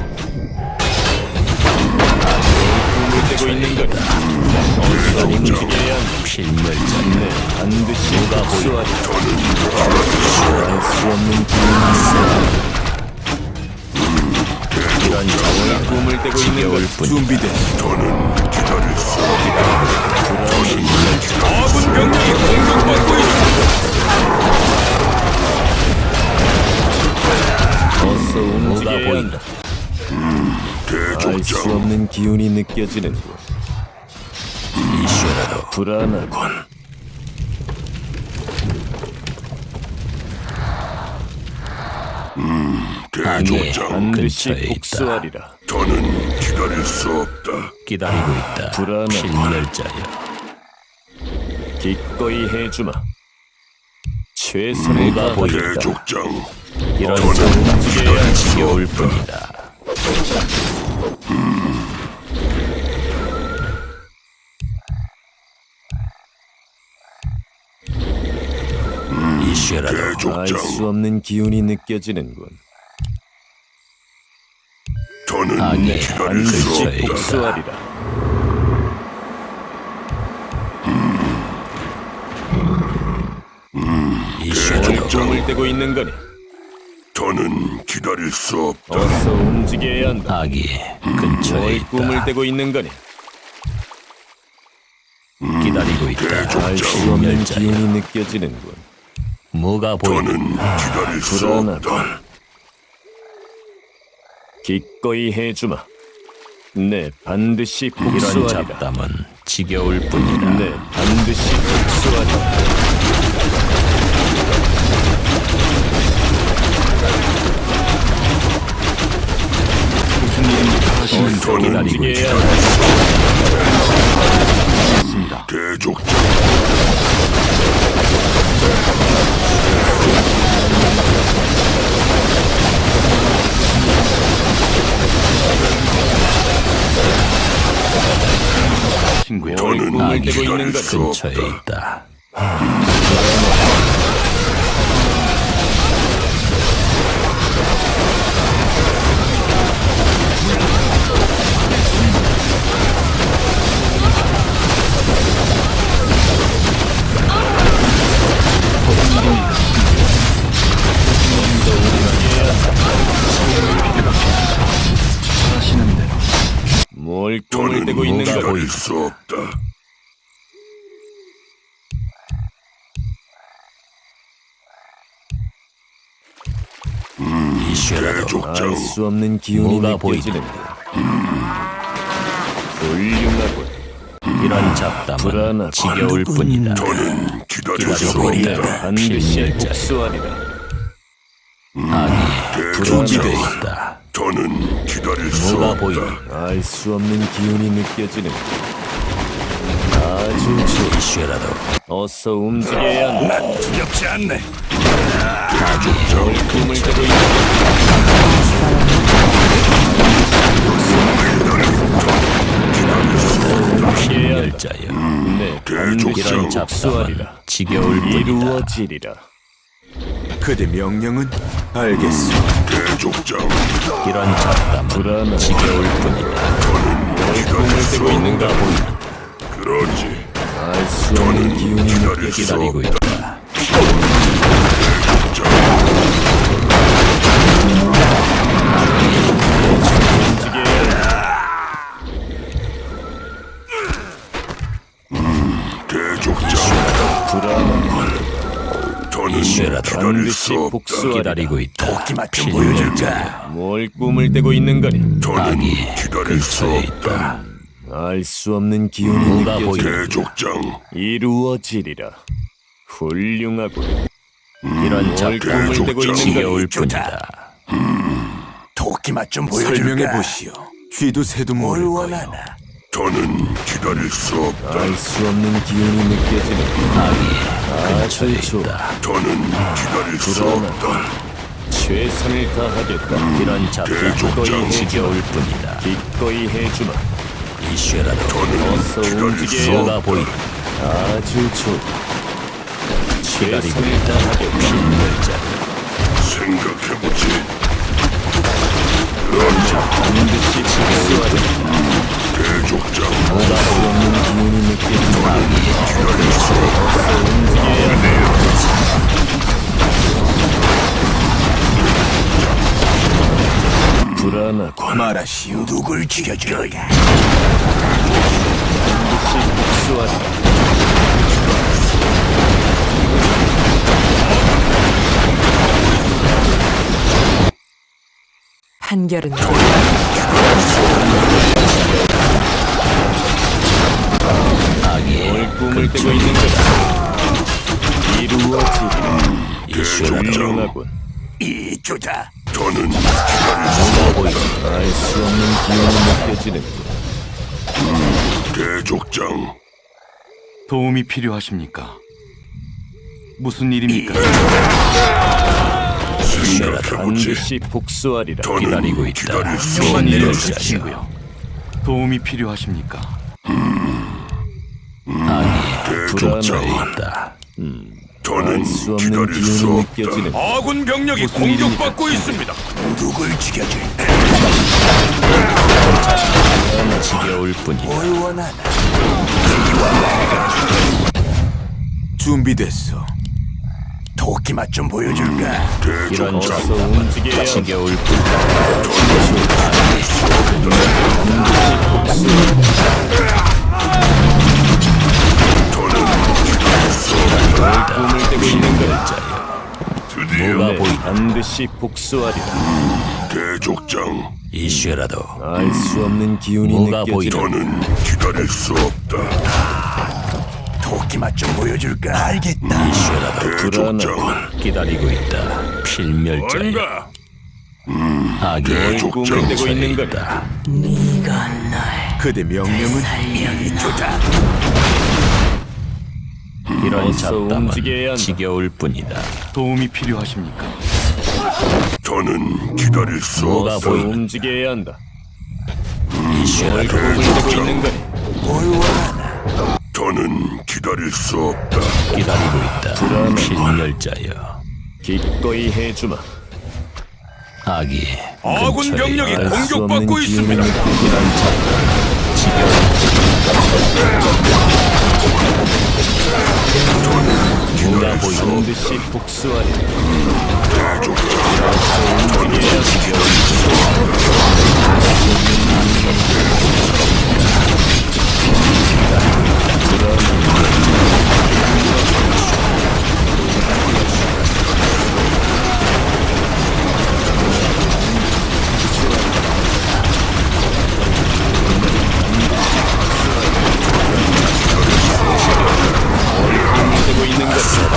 필멸자여 반드시 누가 복수하리. 보이나 알수 없는 기운이 세다. 이런 자원을 꿈을 떼고 있는 것. 준비됐어. 아군 병력이 공격받고 있습니다. 어서 움직여야 보인다. 한다. 알 수 없는 기운이 느껴지는군. 이슈라도 불안하군. 방해 반드시 근처에 있다. 복수하리라. 더는 기다릴 수 없다. 기다리고 있다. 불안하군. 필멸자여 기꺼이 해주마. 최선을 누가 보인다. 다하겠다. 대족장, 이런 어서 자원은 움직여야 지겨울 뿐이다. 이슈라도 알 수 없는 기운이 느껴지는군. 더는 방해 기다릴 수 근처에 없다. 있다. 복수하리라. 이슈라도 꿈을 떼고 있는 거니. 더는 기다릴 수 없다. 어서 움직여야 한다. 악이 근처에 뭘 꿈을 있다. 떼고 있는 거니. 기다리고 있다. 알 수 없는 필멸자여 기운이 느껴지는군. 뭐가 보이나 더는 기다릴 수 없다. 불안하군. 기꺼이 해주마. 네, 반드시 이런 복수하리라. 잡담은 지겨울 뿐이다. 네, 반드시 복수하리라. 무슨 일입니까? 하시는 어서 기다리고 움직여야 있다. 한다. 있습니다. 대족장, 친구여. 뭘 꿈을 악이 떼고 있는 거니. 근처에 있다. 하시는 대로. 뭘 꿈을 더는 떼고 있는 거니. 기다릴 수 없다. 이슈라도 대족장, 알 수 없는 기운이 뭐가 보이나. 느껴지는군. 훌륭하군. 이런 잡담은 불안하군. 지겨울 뿐이다. 더는 기다릴 수 기다리고 없다. 있다. 반드시 필멸자여 복수하리라. 악이 준비되어 대족장, 있다. 더는 기다릴 수 뭐가 없다. 보이나. 알 수 없는 기운이 느껴지는군. 아주 좋아. 이슈라도 어서 움직여야 한다. 난 두렵지 않네. 뭘 꿈을 떼고 있는 필멸자여 네, 반드시 이런 잡담은 복수하리라. 지겨울 뿐이다. 이루어지리라. 그대 명령은 알겠소. 대족장, 이런 잡담은 불안하군. 지겨울 뿐이다. 기다릴 수 떼고 있는가 없다. 보이나. 그러지. 알 수 없는 기운이 기다릴 수 기다리고 없다. 있다. 대족장, 불안하군. 더는 이슈라도 기다릴 수 반드시 없다. 복수하리라. 기다리고 있다. 기맛 좀 보여줄까? 뭘 꿈을 떼고 있는 거니. 더는 악이 기다릴 수 근처에 없다. 있다. 알 수 없는 기운이 뭐가 느껴지는 보이나. 대족장, 이루어지리라. 훌륭하군. 이런 뭘 꿈을 잡담은 떼고 있는 지겨울 거니. 뿐이다. 도끼 맛좀 보여줄까? 설명해 보시오. 쥐도 새도 뭘 모를 거요. 원하나? 더는 기다릴 수 없다. 알 수 없는 기운이 느껴지는 근처에 아주 좋아. 있다. 더는 기다릴 수 없다. 최선을 다하겠다. 이런 잡담은 기꺼이 지겨울 뿐이다. 기꺼이 해주마. 이슈라도 어서 움직여야 뭐가 보이나. 아주 좋아. 기다리고 최선을 있다. 다하겠다. 필멸자 생각해보지. 반드시 복수하리라. 대족장, 알 수 없는 기운이 느껴지는 하시오. 누굴 지켜줄까? 한결은 뭘 꿈을 떼고 있는 거다. 이루어지리. 훌륭하군. 이주다. 저는 알 수 없는 기운이 느껴지는 대족장. 도움이 필요하십니까? 무슨 일입니까? 생각해보지. 반드시 복수하리라. 저는 기다리고 있다. 기다릴 수 무슨 없는 일을 자야. 친구요? 도움이 필요하십니까? 대족장. 저는 알 수 없는 기다릴 수 기운이 없다. 느껴지는 아군 병력이 공격받고 있습니다. 누굴 지켜줄까? 지겨울 뿐이다. 뭘 원하나? 준비됐어. 도끼 맛 좀 보여줄까? 이런 대족장. 어서 움직여야 지겨울 뿐이다. 꿈을 떼고 있는 걸자야. 드디어 반드시 복수하리라. 대족장. 이슈라도 알 수 없는 기운이 느껴지는 저는 기다릴 수 없다. 도끼 맛 좀 보여줄까? 알겠다. 대족장. 기다리고 있다. 필멸자야. 뭔가 악의 꿈을 떼고 대족장. 있는 거다. 네가 날 그대 명령은 이주다. 이런 어서 잡담은 움직여야 한다. 지겨울 뿐이다. 도움이 필요하십니까? 저는 기다릴 수 뭐가 없다. 보이는 움직여야 한다. 이슈라도 꿈을 떼고 있는 거니. 뭘 원하나? 저는 기다릴 수 없다. 기다리고 있다. 필멸자여. 기꺼이 해주마. 악이 아군 근처에 병력이 알수 없는 공격받고 기운이 있습니다. 느껴지는 잡담. 지겨울 기다릴 수 없다. 반드시 복수하리. 되고 있는 것이다.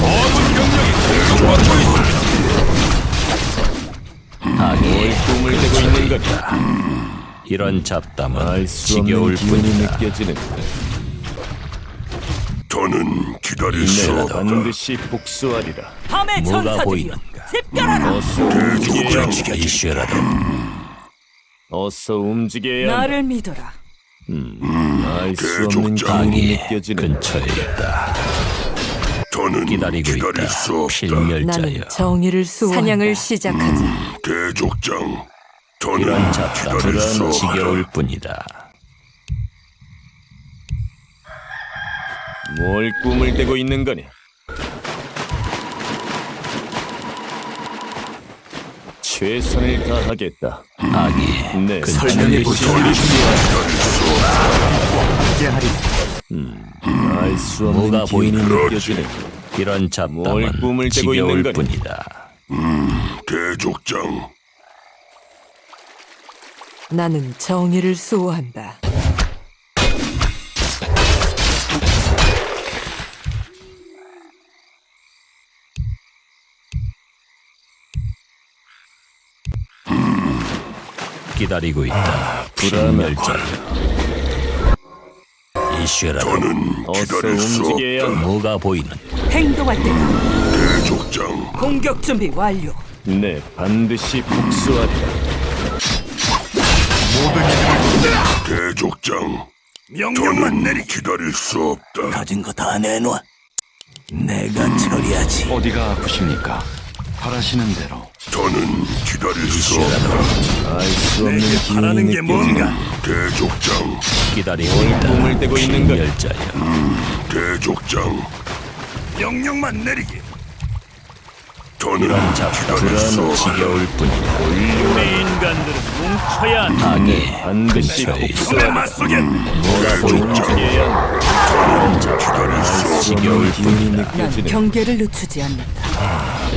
아군 병력이 공격받고 있습니다. 악의 꿈을 떼고 있는 것이다. 이런 잡담은 알수 지겨울 없는 기운이 뿐이다. 느껴지는 저는 기다릴 수 내가 없다. 반드시 복수하리라. 밤의 뭐가 전사들이여 보이는가? 집결하라. 어서 움직여야 대족장. 이슈라도 어서 움직여야 한다. 나를 믿어라. 알 수 없는 대족장. 기운이 악이 느껴지는 근처에 있다. 저는 기다리고 기다릴 있다. 수 없다. 나는 필멸자여. 정의를 수호한다. 사냥을 시작하자. 대족장. 이런 저는 잡담은 기다릴 수 없다. 지겨울 뿐이다. 뭘 꿈을 떼고 있는 거니? 최선을 다하겠다. 악이 네, 근처에 있다. 알 수 없는 뭐가 기운이 보이는가? 느껴지는 이런 뭘 잡담은 꿈을 떼고 지겨울 있는 거니? 뿐이다. 대족장. 나는 정의를 수호한다. 기다리고 있다. 필멸자여. 이슈라도 저는 어서 기다릴 수 움직여야 없다. 한다. 뭐가 보이는 행동할 때다. 대족장. 공격 준비 완료. 네, 반드시 복수하리라. 대족장. 명령만 저는 내리. 기다릴 수 없다. 가진 거 다 내놔. 내가 처리하지. 어디가 아프십니까? 바라시는 대로. 저는 기다릴 수 없다. 알 수 없는 내게 기운이 바라는 게 뭔가? 느껴지는 대족장, 기다리고 있다. 꿈을 대고 있는 것. 대족장. 명령만 내리기. 저는 기다릴 수 없다. 지겨울 뿐이다. 우리 인간들은 뭉쳐야 한다. 악에 반드시 손에 복수하라. 맞서겠네. 움직여야 기다릴 수 없다. 지겨울 기운이 난 느껴지는 경계를 늦추지 않는다.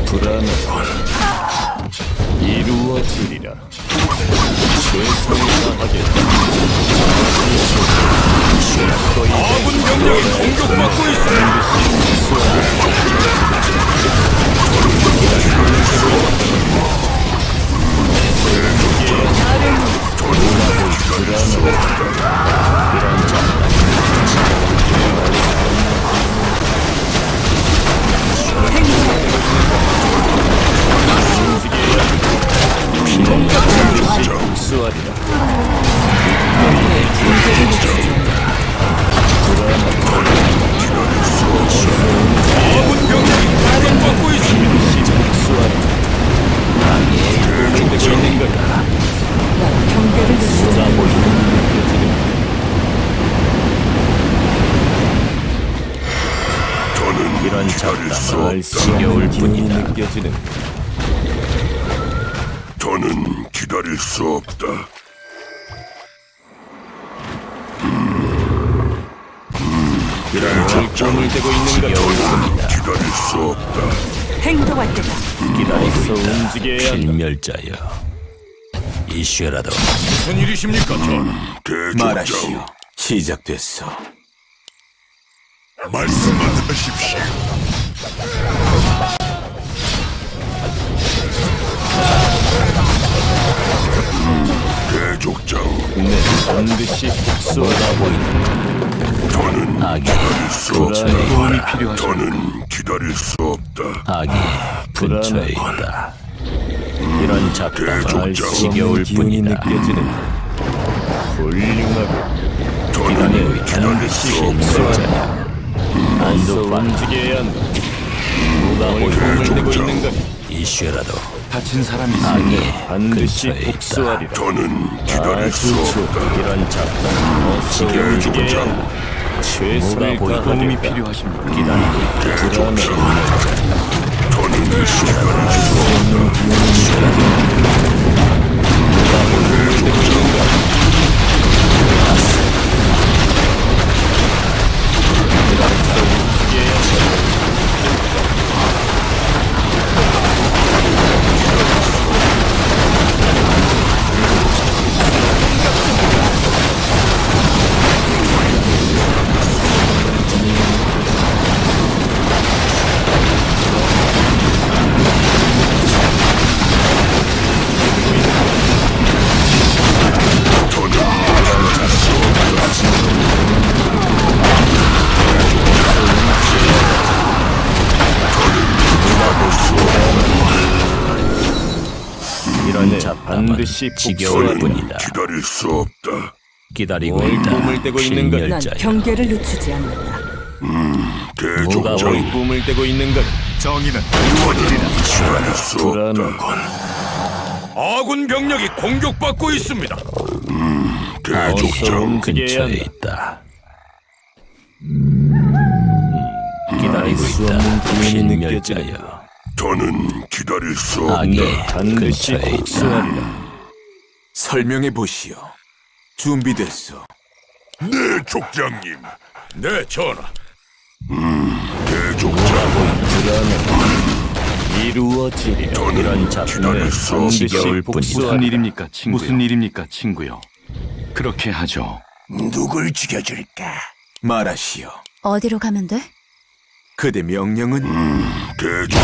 불안하군. 이루어지리라. 최선을 다하겠다. 아군 병력이 공격받고 있습니다. 복수하리라. 아군 병력이 공격받고 있습니다. 있는 거다. 난 경계를 늦추지 않는다. 저는 이런 기다릴 수 잡담을 없다. 지겨울 뿐이다. 느껴지는 저는 기다릴 수 없다. 꿈을 대고 있는 것. 기다릴 수 없다. 행동할 때다. 기다리고 움직여야 한다. 필멸자여, 이슈라도 무슨 일이십니까, 전? 대족장, 시작됐어. 말씀만 하십시오. 대족장, 반드시 복수하다 보인다. 저는 악이 기다릴 수 없다. 도움이 필요하십니까? 저는 기다릴 수 없다. 악이 근처에 있다. 이런 잡담을 대족장. 지겨울 기운이 뿐이다. 느껴지는 훌륭하고 저는 기다릴 수 없다. 필멸자여, 안도 움직여야 한다. 누가 꿈을 대고 있는 것. 이슈라도 다친 사람이 있습니다. 악이 반드시 근처에 있다. 복수하리라. 저는 기다릴 수 아주 좋다. 없다. 이런 잡담 어서 움직여야 한다. 최선을 도움이 다하겠다. 필요하십니까? 대족장, 저는 기다릴 수 없다. 이런 잡담은 반드시 지겨울 저는 뿐이다. 기다릴 수 없다. 기다리고 뭘 있다. 꿈을 대고 있는 것. 난 필멸자여, 경계를 늦추지 않는다. 뭐가 대족장, 보이나? 꿈을 대고 있는 것. 정의는 기다릴 수 없다. 불안하군. 아군 병력이 공격받고 있습니다. 어서 대족장, 움직여야 근처에 한다. 있다. 기다릴 수 없는 기운이 느껴지는 필멸자여, 저는 기다릴 수 없다. 악이 반드시 근처에 있다. 복수하리라. 설명해 보시오. 준비됐어. 네, 족장님. 네, 전하. 대족장, 이루어지리라. 저는 이런 잡담을 기다릴 수 반드시 지겨울 복수하리라. 무슨 일입니까, 친구요? 무슨 일입니까, 친구요? 그렇게 하죠. 누굴 죽여줄까? 말하시오. 어디로 가면 돼? 그대 명령은 대족장.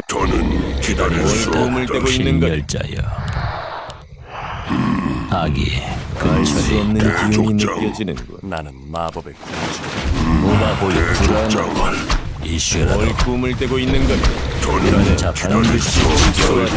저는 기다릴 수 꿈을 없다. 대고 있는 것. 필멸자여, 악이 알 수 근처에 없는 있다. 기운이 대족장. 느껴지는군. 나는 마법의 군주. 뭐가 보여? 불안하군. 이슈라도 뭘 꿈을 대고 있는 것. 저는 이런 잡담을 기다릴 수 없다. 복수하리라.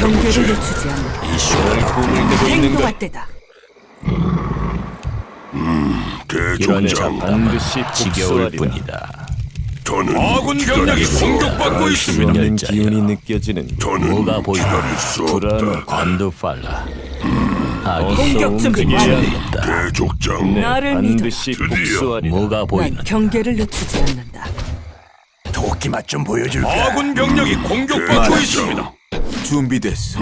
경계를 늦추지 않는다. 행동할 때다. 이런 자 대족장. 반드시 지겨울 복수하리라. 뿐이다. 저는 아군 병력이 공격받고 알 수 있습니다. 없는 기운이 느껴지는 저는 뭐가 보이나? 기다릴 수 불안한 없다. 관도 빨라. 공격 준비 움직여야 완료. 한다. 대족장. 네, 나를 반드시 믿어라. 복수하리라. 뭐가 난 보이나? 경계를 늦추지 않는다. 도끼 맛 좀 보여줄까? 아군 병력이 공격받고 있습니다. 준비됐어.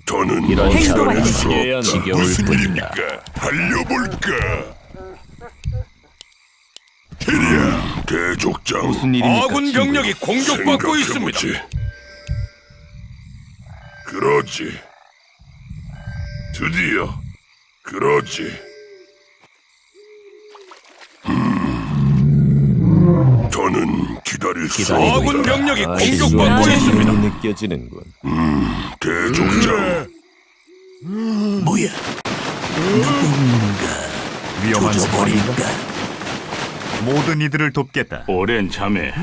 저는 이런 행동할 자를 때 움직여야 한다. 지겨울 무슨 뿐이다. 일입니까? 달려볼까? 히리야, 대족장. 무슨 일입니까? 아군 친구요? 병력이 공격받고 있습니다. 생각해보지. 그러지. 드디어 그러지. 저는 기다릴 수 아군 없다. 병력이 알 수 공격받고 없는 있습니다. 기운이 느껴지는군. 대족장. 뭐야? 위험한 상황인가? 버릴까? 모든 이들을 돕겠다. 오랜 잠에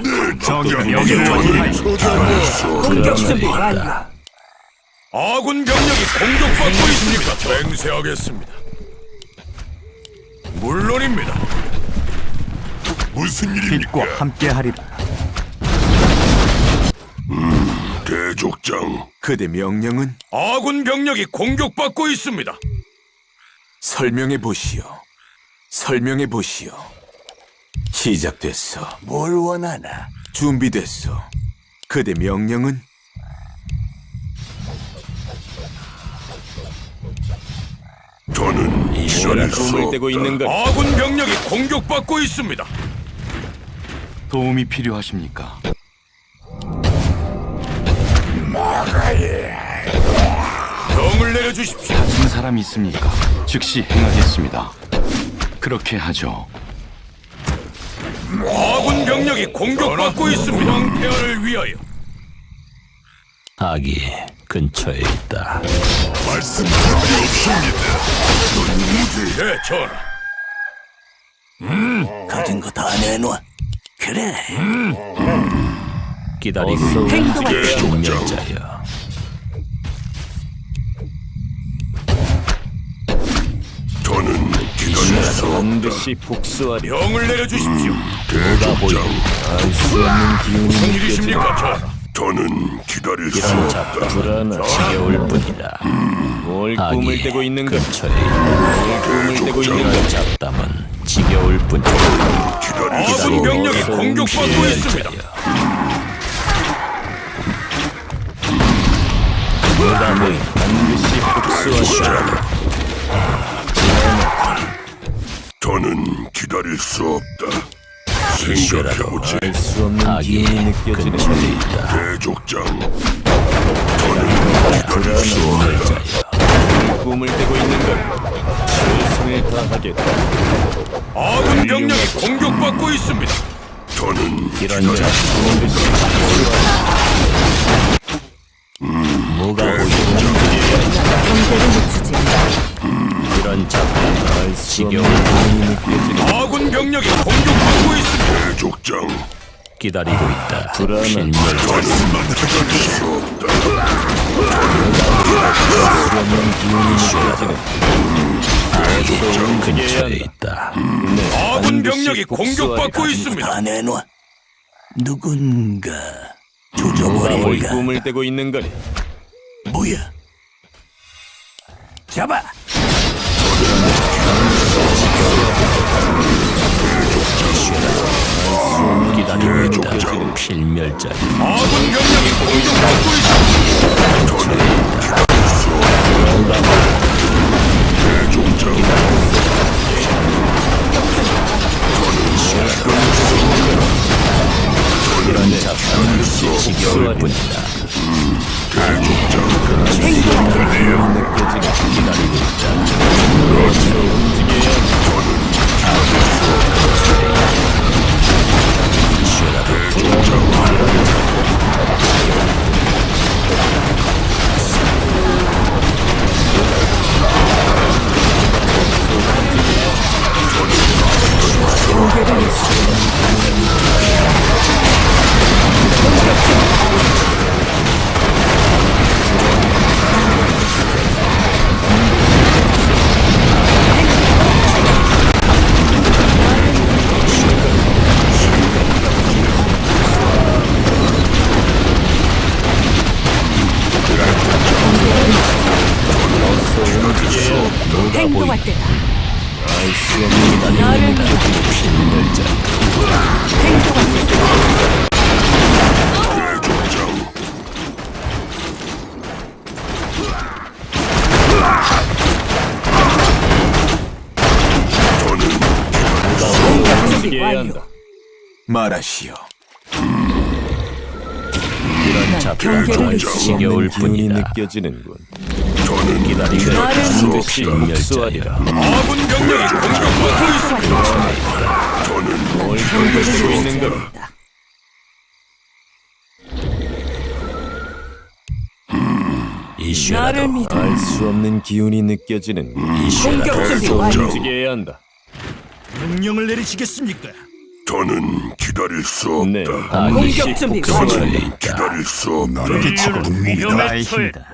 적이 여기를 확인하여 공격 준비 완료. 아군 병력이 공격받고 있습니다. 맹세하겠습니다. 물론입니다. 무슨 일입니까? 빛과 함께하리라. 대족장. 그대 명령은 아군 병력이 공격받고 있습니다. 설명해 보시오. 설명해 보시오. 시작됐어. 뭘 원하나? 준비됐어. 그대 명령은 저는 기다릴 수 꿈을 떼고 없다. 있는 것. 아군 병력이 공격받고 있습니다. 도움이 필요하십니까? 명을 내려주십시오. 다친 사람이 있습니까? 즉시 행하겠습니다. 그렇게 하죠. 아군 병력이 공격받고 있습니다. 황폐화를 위하여. 악이 근처에 있다. 말씀드릴 게 없습니다. 네, 전하. 가진 거 다 내놔. 그래. 기다리고 행동할 때 운명자여. 저는 기다릴 수 없다. 반드시 복수하리라. 명을 내려주십시오. 대족장. 알 수 없는 기운이 무슨 느껴지는 일이십니까, 전하? 저는 기다릴 수 없다. 불안한 지겨울 뿐이다. 뭘 꿈을 악이 떼고 있는 것. 근처에 있다. 꿈을 떼고 있는 이런 잡담은 지겨울 뿐이다. 기다릴 수 아군 없다. 병력이 공격받고 있습니다. 뭐가 보인 반드시 복수하리라. 저는 기다릴 수 없다. 생각해보지. 알 수 없는 악이 기운이 느껴지는 근처에 것. 있다. 대족장. 저는 기다릴 수 없다. 꿈을 떼고 있는 것. 최선을 다하겠다. 아군 병력이 공격받고 있습니다. 저는 이런 자 반드시 뭐가 보이나? 경계를 늦추지 않는다. 이런 잡담 알 수 지겨울 없는 기운이 느껴지는 아군 병력이 공격받고 있습니다. 대족장. 기다리고 있다. 불안한 필멸자 말씀만 기다릴 수 없다. 수 없는 기운이 느껴지는 근처에 있다. 아군 병력이 공격받고 있습니다. 다 내놔. 누군가 뭘 조져버릴까? 꿈을 떼고 있는 거니. 뭐야? 잡아. 기다리고 있다. 필멸자 아군 병력이 공격받고 있습니다. 이런 잡담은 지겨울 뿐이다. 기운이 느껴지는 기다리고 있다. 경계를 늦추지. 행동할 때다. 알 수 없는 기운이 나를 느껴지는 열자. 행동할 때다. 공격 준비 완료. 말하시오. 이런 경계를 잡다할 수 없는 지겨울 기운이 뿐이다. 느껴지는군. 기다리는 나를 반드시 멸절이라. 아군 병력이 공격받고 있습니다. 뭘 돌릴 수 있는 걸 나를 믿어. 알 수 없는 기운이 느껴지는 공격 준비 완료. 움직여야 한다. 명령을 내리시겠습니까? 저는 기다릴 수 네, 공격 준비 완료. 기다릴 수 없는 빛은 위험에 나의 처해 힘이다.